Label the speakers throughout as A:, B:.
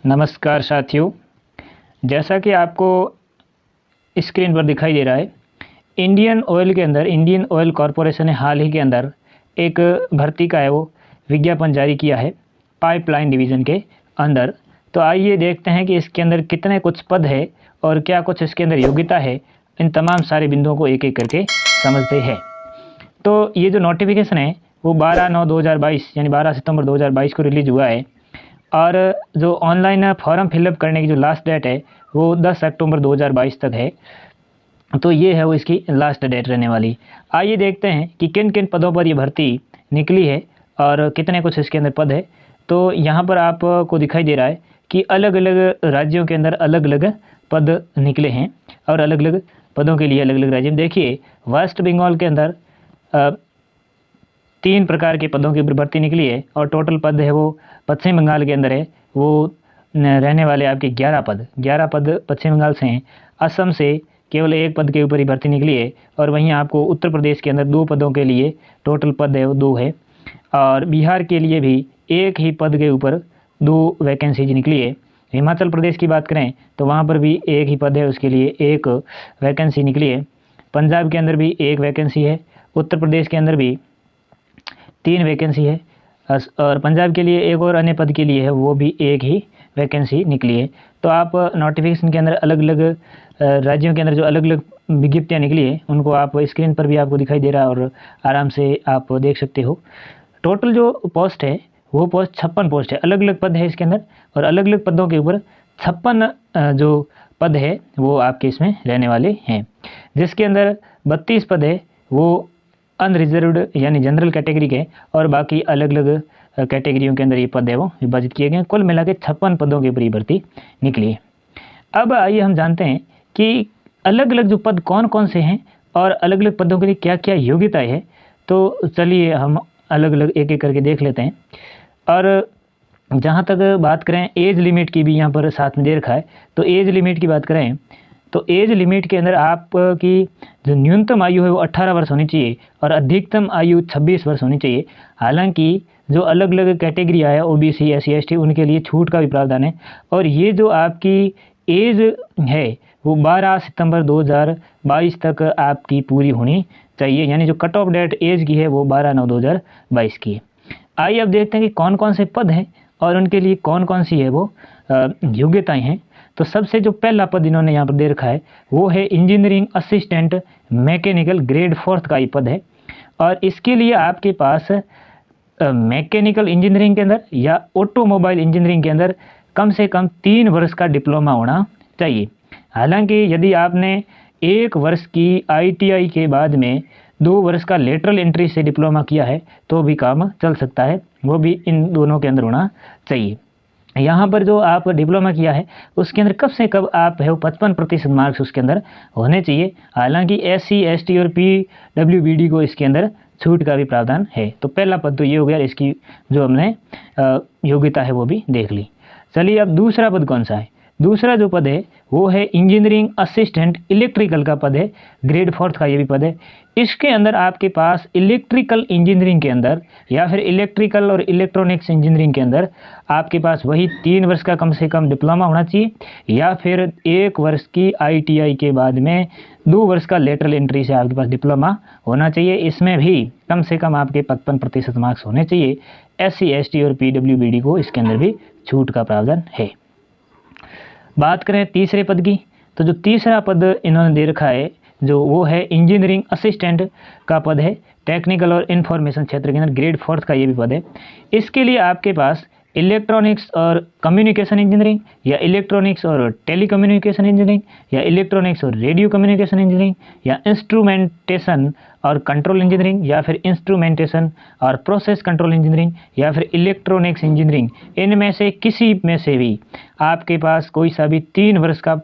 A: नमस्कार साथियों, जैसा कि आपको स्क्रीन पर दिखाई दे रहा है, इंडियन ऑयल कॉरपोरेशन ने हाल ही के अंदर एक भर्ती का वो विज्ञापन जारी किया है पाइपलाइन डिवीज़न के अंदर। तो आइए देखते हैं कि इसके अंदर कितने कुछ पद है और क्या कुछ इसके अंदर योग्यता है। इन तमाम सारे बिंदुओं को एक एक करके समझते हैं। तो ये जो नोटिफिकेशन है वो 12/9/2022 यानी 12 सितंबर 2022 को रिलीज़ हुआ है और जो ऑनलाइन फॉर्म फिलअप करने की जो लास्ट डेट है वो 10 अक्टूबर 2022 तक है। तो ये है वो इसकी लास्ट डेट रहने वाली। आइए देखते हैं कि किन किन पदों पर ये भर्ती निकली है और कितने कुछ इसके अंदर पद है। तो यहाँ पर आपको दिखाई दे रहा है कि अलग अलग राज्यों के अंदर अलग अलग पद निकले हैं और अलग अलग पदों के लिए अलग अलग राज्य। देखिए, वेस्ट बंगाल के अंदर 3 प्रकार के पदों की भर्ती निकली है और टोटल पद है वो पश्चिम बंगाल के अंदर है वो रहने वाले आपके 11 पद पश्चिम बंगाल से हैं। असम से केवल 1 पद के ऊपर ही भर्ती निकली है और वहीं आपको उत्तर प्रदेश के अंदर 2 पदों के लिए टोटल पद है वो 2 है और बिहार के लिए भी 1 ही पद के ऊपर 2 वैकेंसीज निकली है। हिमाचल प्रदेश की बात करें तो वहाँ पर भी 1 ही पद है, उसके लिए 1 वैकेंसी निकली है। पंजाब के अंदर भी 1 वैकेंसी है, उत्तर प्रदेश के अंदर भी 3 वैकेंसी है और पंजाब के लिए 1 और अन्य पद के लिए है वो भी 1 ही वैकेंसी निकली है। तो आप नोटिफिकेशन के अंदर अलग अलग राज्यों के अंदर जो अलग अलग विज्ञप्तियाँ निकली है उनको आप स्क्रीन पर भी आपको दिखाई दे रहा है और आराम से आप देख सकते हो। टोटल जो पोस्ट है वो पोस्ट 56 पोस्ट है, अलग अलग पद है इसके अंदर और अलग अलग पदों के ऊपर 56 जो पद है वो आपके इसमें रहने वाले हैं, जिसके अंदर 32 पद है वो अनरिजर्व्ड यानी जनरल कैटेगरी के और बाकी अलग अलग कैटेगरियों के अंदर ये पद है वो विभाजित किए गए। कुल मिला के 56 पदों की पूरी भर्ती निकली है। अब आइए हम जानते हैं कि अलग अलग जो पद कौन कौन से हैं और अलग अलग पदों के लिए क्या क्या योग्यताएं हैं। तो चलिए हम अलग अलग एक एक करके देख लेते हैं। और जहाँ तक बात करें एज लिमिट की भी यहाँ पर साथ में दे रखा है। तो एज लिमिट की बात करें तो एज लिमिट के अंदर आपकी जो न्यूनतम आयु है वो 18 वर्ष होनी चाहिए और अधिकतम आयु 26 वर्ष होनी चाहिए। हालांकि जो अलग अलग कैटेगरी है ओबीसी SC ST उनके लिए छूट का भी प्रावधान है और ये जो आपकी एज है वो 12 सितंबर 2022 तक आपकी पूरी होनी चाहिए, यानी जो कट ऑफ डेट एज की है वो 12/9/2022 की है। आइए अब देखते हैं कि कौन कौन से पद हैं और उनके लिए कौन कौन सी है वो योग्यताएँ हैं। तो सबसे जो पहला पद इन्होंने यहाँ पर दे रखा है वो है इंजीनियरिंग असिस्टेंट मैकेनिकल ग्रेड 4 का ये पद है और इसके लिए आपके पास मैकेनिकल इंजीनियरिंग के अंदर या ऑटोमोबाइल इंजीनियरिंग के अंदर कम से कम 3 वर्ष का डिप्लोमा होना चाहिए। हालांकि यदि आपने 1 वर्ष की ITI के बाद में 2 वर्ष का लेटरल एंट्री से डिप्लोमा किया है तो भी काम चल सकता है, वो भी इन दोनों के अंदर होना चाहिए। यहाँ पर जो आप डिप्लोमा किया है उसके अंदर कब से कब आप है 55% मार्क्स उसके अंदर होने चाहिए। हालांकि SC ST और PWBD को इसके अंदर छूट का भी प्रावधान है। तो पहला पद तो ये हो गया, इसकी जो हमने योग्यता है वो भी देख ली। चलिए अब दूसरा पद कौन सा है। दूसरा जो पद है वो है इंजीनियरिंग असिस्टेंट इलेक्ट्रिकल का पद है, ग्रेड 4 का ये भी पद है। इसके अंदर आपके पास इलेक्ट्रिकल इंजीनियरिंग के अंदर या फिर इलेक्ट्रिकल और इलेक्ट्रॉनिक्स इंजीनियरिंग के अंदर आपके पास वही 3 वर्ष का कम से कम डिप्लोमा होना चाहिए या फिर 1 वर्ष की ITI के बाद में 2 वर्ष का लेटरल एंट्री से आपके पास डिप्लोमा होना चाहिए। इसमें भी कम से कम आपके 55% मार्क्स होने चाहिए। SC ST और PWBD को इसके अंदर भी छूट का प्रावधान है। बात करें तीसरे पद की, तो जो तीसरा पद इन्होंने दे रखा है जो वो है इंजीनियरिंग असिस्टेंट का पद है, टेक्निकल और इन्फॉर्मेशन क्षेत्र के अंदर ग्रेड 4 का ये भी पद है। इसके लिए आपके पास इलेक्ट्रॉनिक्स और कम्युनिकेशन इंजीनियरिंग या इलेक्ट्रॉनिक्स और टेलीकम्युनिकेशन इंजीनियरिंग या इलेक्ट्रॉनिक्स और रेडियो कम्युनिकेशन इंजीनियरिंग या इंस्ट्रूमेंटेशन और कंट्रोल इंजीनियरिंग या फिर इंस्ट्रूमेंटेशन और प्रोसेस कंट्रोल इंजीनियरिंग या फिर इलेक्ट्रॉनिक्स इंजीनियरिंग, इनमें से किसी में से भी आपके पास कोई सा भी 3 वर्ष का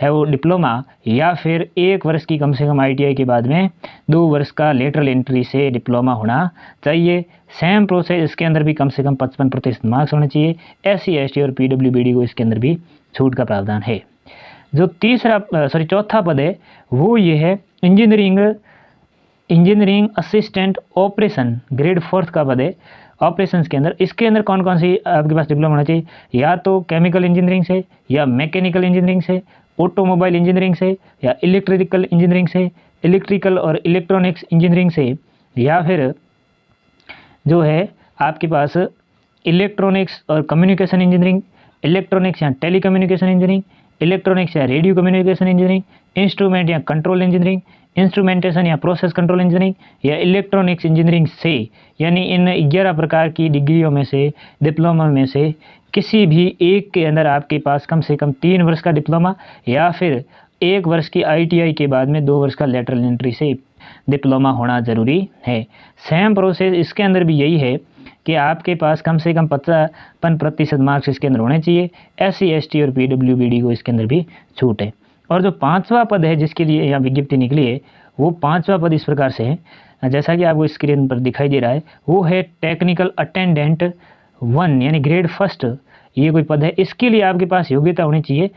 A: है वो डिप्लोमा या फिर 1 वर्ष की कम से कम ITI के बाद में 2 वर्ष का लेटरल एंट्री से डिप्लोमा होना चाहिए। सेम प्रोसेस इसके अंदर भी कम से कम 55% मार्क्स होने चाहिए। SC ST और PWBD को इसके अंदर भी छूट का प्रावधान है। जो चौथा पद है वो ये है इंजीनियरिंग असिस्टेंट ऑपरेशन ग्रेड 4 का पद है ऑपरेशंस के अंदर। इसके अंदर कौन कौन सी आपके पास डिप्लोमा होना चाहिए, या तो केमिकल इंजीनियरिंग से, या मैकेनिकल इंजीनियरिंग से, ऑटोमोबाइल इंजीनियरिंग से, या इलेक्ट्रिकल इंजीनियरिंग से, इलेक्ट्रिकल और इलेक्ट्रॉनिक्स इंजीनियरिंग से, या फिर जो है आपके पास इलेक्ट्रॉनिक्स और कम्युनिकेशन इंजीनियरिंग, इलेक्ट्रॉनिक्स या टेलीकम्युनिकेशन इंजीनियरिंग, इलेक्ट्रॉनिक्स या रेडियो कम्युनिकेशन इंजीनियरिंग, इंस्ट्रूमेंट या कंट्रोल इंजीनियरिंग, इंस्ट्रूमेंटेशन या प्रोसेस कंट्रोल इंजीनियरिंग, या इलेक्ट्रॉनिक्स इंजीनियरिंग से। यानी इन 11 प्रकार की डिग्रियों में से, डिप्लोमा में से किसी भी एक के अंदर आपके पास कम से कम 3 वर्ष का डिप्लोमा, या फिर 1 वर्ष की ITI के बाद में 2 वर्ष का लेटरल एंट्री से डिप्लोमा होना ज़रूरी है। सेम प्रोसेस इसके अंदर भी यही है कि आपके पास कम से कम 55% मार्क्स इसके अंदर होने चाहिए। SC ST और PWBD को इसके अंदर भी छूट है। और जो 5वां पद है जिसके लिए यहाँ विज्ञप्ति निकली है, वो 5वां पद इस प्रकार से है, जैसा कि आपको स्क्रीन पर दिखाई दे रहा है, वो है टेक्निकल अटेंडेंट 1 यानी ग्रेड 1 ये कोई पद है। इसके लिए आपके पास योग्यता होनी चाहिए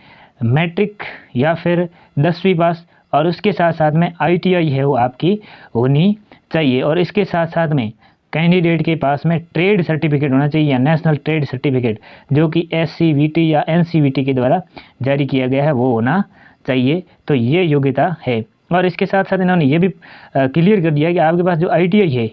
A: मैट्रिक या फिर 10वीं पास, और उसके साथ साथ में ITI है वो आपकी होनी चाहिए। और इसके साथ साथ में कैंडिडेट के पास में ट्रेड सर्टिफिकेट होना चाहिए, या नेशनल ट्रेड सर्टिफिकेट जो कि SCVT या NCVT के द्वारा जारी किया गया है, वो होना चाहिए। तो ये योग्यता है। और इसके साथ साथ इन्होंने ये भी क्लियर कर दिया कि आपके पास जो ITI है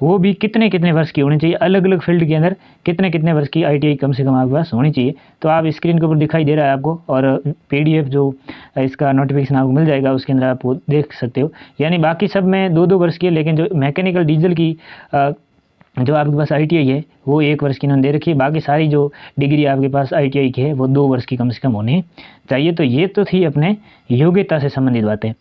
A: वो भी कितने कितने वर्ष की होनी चाहिए, अलग अलग फील्ड के अंदर कितने कितने वर्ष की ITI कम से कम आपके पास होनी चाहिए। तो आप स्क्रीन के ऊपर दिखाई दे रहा है आपको, और PDF जो इसका नोटिफिकेशन आपको मिल जाएगा उसके अंदर आप देख सकते हो। यानी बाकी सब में 2-2 वर्ष की है, लेकिन जो मैकेनिकल डीजल की जो आपके पास ITI है वो 1 वर्ष की इन्होंने दे रखी है। बाकी सारी जो डिग्री आपके पास ITI की है वो 2 वर्ष की कम से कम होनी चाहिए। तो ये तो थी अपने योग्यता से संबंधित बातें।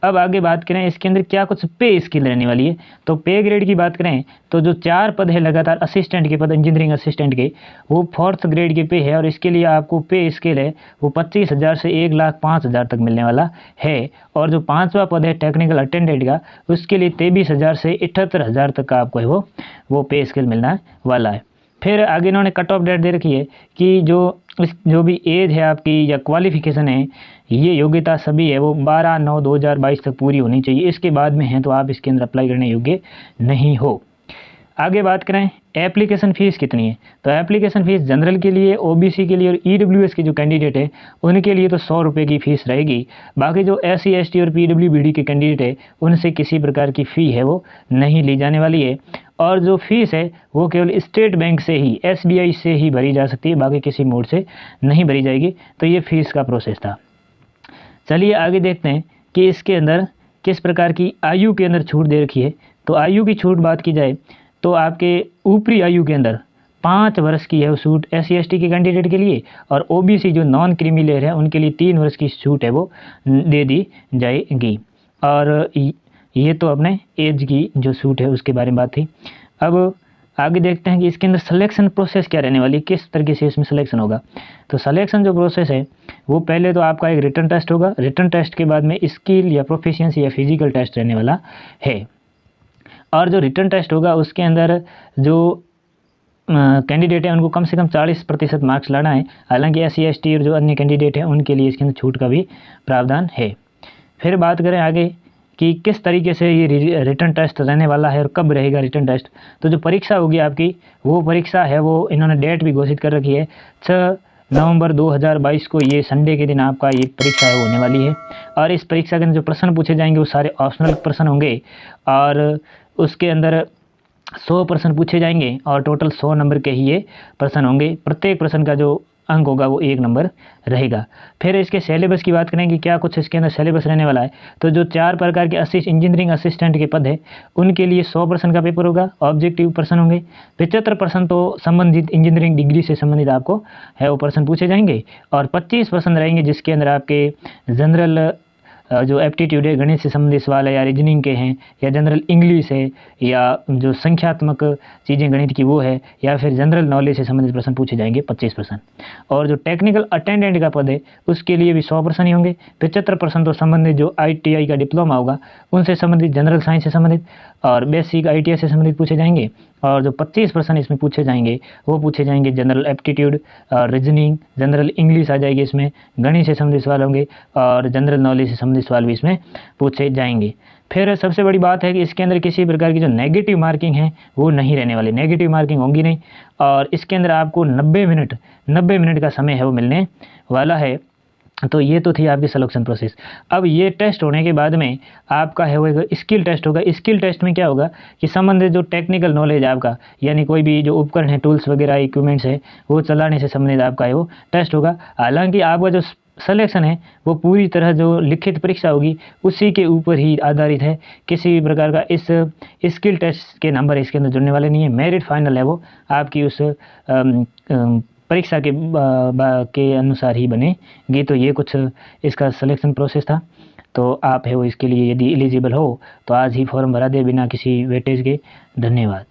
A: अब आगे बात करें इसके अंदर क्या कुछ पे स्केल रहने वाली है। तो पे ग्रेड की बात करें तो जो 4 पद है लगातार असिस्टेंट के पद, इंजीनियरिंग असिस्टेंट के, वो 4th ग्रेड के पे है। और इसके लिए आपको पे स्केल है वो 25,000 से 1,05,000 तक मिलने वाला है। और जो 5वां पद है टेक्निकल अटेंडेंट का, उसके लिए 23,000 से 78,000 तक का आपको है वो पे स्केल मिलने वाला है। फिर आगे इन्होंने कट ऑफ डेट दे रखी है कि जो भी एज है आपकी या क्वालिफिकेशन है, ये योग्यता सभी है वो 12/9/2022 तक पूरी होनी चाहिए। इसके बाद में है तो आप इसके अंदर अप्लाई करने योग्य नहीं हो। आगे बात करें एप्लीकेशन फ़ीस कितनी है। तो एप्लीकेशन फ़ीस जनरल के लिए, OBC के लिए और EWS के जो कैंडिडेट है उनके लिए तो 100 रुपये की फ़ीस रहेगी। बाकी जो SC ST और PWBD के कैंडिडेट है उनसे किसी प्रकार की फ़ी है वो नहीं ली जाने वाली है। और जो फीस है वो केवल स्टेट बैंक से ही, SBI से ही भरी जा सकती है, बाकी किसी मोड से नहीं भरी जाएगी। तो ये फ़ीस का प्रोसेस था। चलिए आगे देखते हैं कि इसके अंदर किस प्रकार की आयु के अंदर छूट दे रखी है। तो आयु की छूट बात की जाए तो आपके ऊपरी आयु के अंदर 5 वर्ष की है वो छूट SC ST के कैंडिडेट के लिए, और OBC जो नॉन क्रीमी लेयर है उनके लिए 3 वर्ष की छूट है वो दे दी जाएगी। और ये तो अपने एज की जो छूट है उसके बारे में बात थी। अब आगे देखते हैं कि इसके अंदर सिलेक्शन प्रोसेस क्या रहने वाली है, किस तरीके से इसमें सिलेक्शन होगा। तो सिलेक्शन जो प्रोसेस है वो पहले तो आपका एक रिटन टेस्ट होगा, रिटन टेस्ट के बाद में स्किल या प्रोफिशिएंसी या फिजिकल टेस्ट रहने वाला है। और जो रिटन टेस्ट होगा उसके अंदर जो कैंडिडेट है उनको कम से कम 40% मार्क्स लाना है। हालांकि SC ST और जो अन्य कैंडिडेट हैं उनके लिए इसके अंदर छूट का भी प्रावधान है। फिर बात करें आगे कि किस तरीके से ये रिटन टेस्ट रहने वाला है और कब रहेगा रिटन टेस्ट। तो जो परीक्षा होगी आपकी वो परीक्षा है वो इन्होंने डेट भी घोषित कर रखी है, 6 नवंबर 2022 को, ये संडे के दिन आपका ये परीक्षा है होने वाली है। और इस परीक्षा के अंदर जो प्रश्न पूछे जाएंगे वो सारे ऑप्शनल प्रश्न होंगे, और उसके अंदर 100 प्रश्न पूछे जाएंगे और टोटल 100 नंबर के ही ये प्रश्न होंगे। प्रत्येक प्रश्न का जो अंक होगा वो 1 नंबर रहेगा। फिर इसके सिलेबस की बात करें कि क्या कुछ इसके अंदर सिलेबस रहने वाला है। तो जो 4 प्रकार के इंजीनियरिंग असिस्टेंट के पद है उनके लिए 100% का पेपर होगा, ऑब्जेक्टिव प्रश्न होंगे। 75% तो संबंधित इंजीनियरिंग डिग्री से संबंधित आपको है वो प्रश्न पूछे जाएंगे, और 25% रहेंगे जिसके अंदर आपके जनरल जो एप्टीट्यूड है, गणित से संबंधित सवाल है, या रीजनिंग के हैं, या जनरल इंग्लिश है, या जो संख्यात्मक चीज़ें गणित की वो है, या फिर जनरल नॉलेज से संबंधित प्रश्न पूछे जाएंगे 25%। और जो टेक्निकल अटेंडेंट का पद है उसके लिए भी 100% ही होंगे। 75% तो संबंधित जो ITI का डिप्लोमा होगा उनसे संबंधित, जनरल साइंस से संबंधित और बेसिक ITI से संबंधित पूछे जाएंगे। और जो 25% इसमें पूछे जाएंगे वो पूछे जाएंगे general aptitude, reasoning, general English आ जाएगी इसमें, गणित से संबंधित सवाल होंगे, और जनरल नॉलेज से संबंधित संबंधित सवाल भी इसमें पूछे जाएंगे। फिर सबसे बड़ी बात है कि इसके अंदर किसी प्रकार की जो नेगेटिव मार्किंग है वो नहीं रहने वाली, नेगेटिव मार्किंग होंगी नहीं। और इसके अंदर आपको 90 मिनट का समय है वो मिलने वाला है। तो ये तो थी आपकी सिलेक्शन प्रोसेस। अब ये टेस्ट होने के बाद में आपका है वो स्किल टेस्ट होगा। स्किल टेस्ट में क्या होगा कि संबंधित जो टेक्निकल नॉलेज आपका, यानी कोई भी जो उपकरण है, टूल्स वगैरह, इक्विपमेंट्स है, वो चलाने से संबंधित आपका है वो टेस्ट होगा। हालांकि आपका जो सिलेक्शन है वो पूरी तरह जो लिखित परीक्षा होगी उसी के ऊपर ही आधारित है। किसी भी प्रकार का इस स्किल टेस्ट के नंबर इसके अंदर जुड़ने वाले नहीं है। मेरिट फाइनल है वो आपकी उस परीक्षा के अनुसार ही बनेगी। तो ये कुछ इसका सिलेक्शन प्रोसेस था। तो आप है वो इसके लिए यदि एलिजिबल हो तो आज ही फॉर्म भरा दे बिना किसी वेटेज के। धन्यवाद।